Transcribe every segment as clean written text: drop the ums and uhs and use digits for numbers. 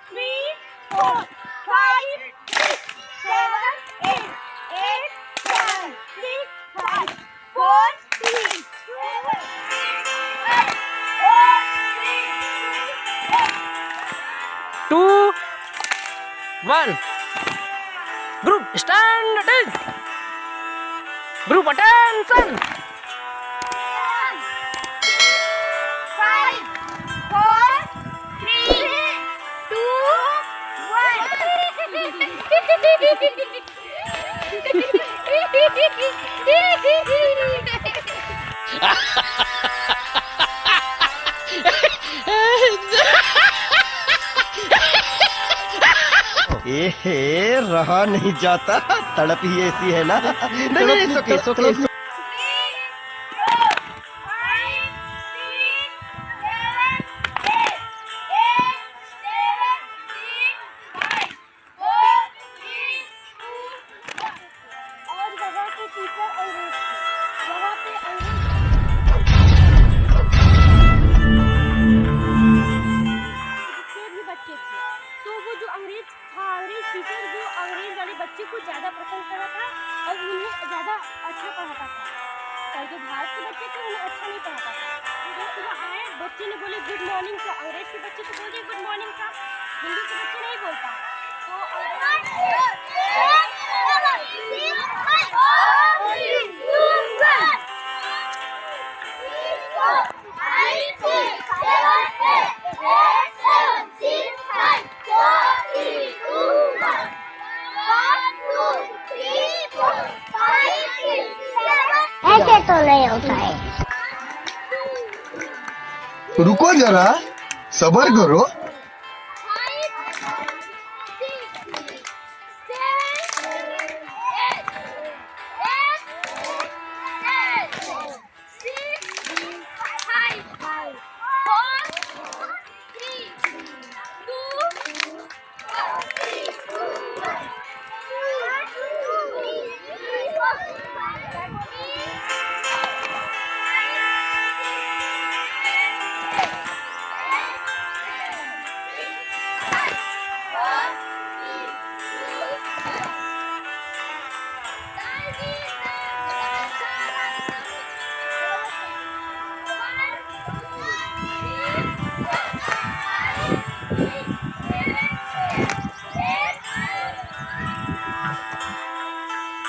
three, four, five, six, seven, eight, eight, seven, six, five, four, three, two, one. Two, one. Group stand attention. Group attention. 5, 4, 3, 2, रहा नहीं जाता, तड़प ही ऐसी है ना। नहीं, ओके। अंग्रेज वाले बच्चे को ज़्यादा पसंद करा था और उन्हें ज़्यादा अच्छा पढ़ाता था। और जो भारत के बच्चे थे उन्हें अच्छा नहीं पढ़ाता था। जब सुबह आए बच्चे ने बोले गुड मॉर्निंग सर, अंग्रेज के बच्चे तो बोलते गुड मॉर्निंग सर, हिंदी के बच्चे नहीं बोलता। ऐसे तो नहीं होता है। रुको जरा, सबर करो।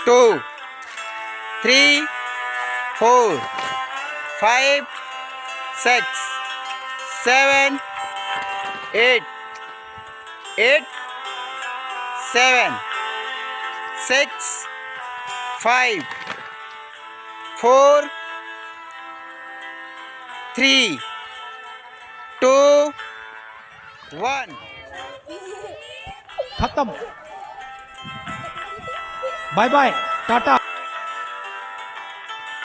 Two, three, four, five, six, seven, eight, eight, seven, six, five, four, three, two, one. खत्म। Bye bye, Tata.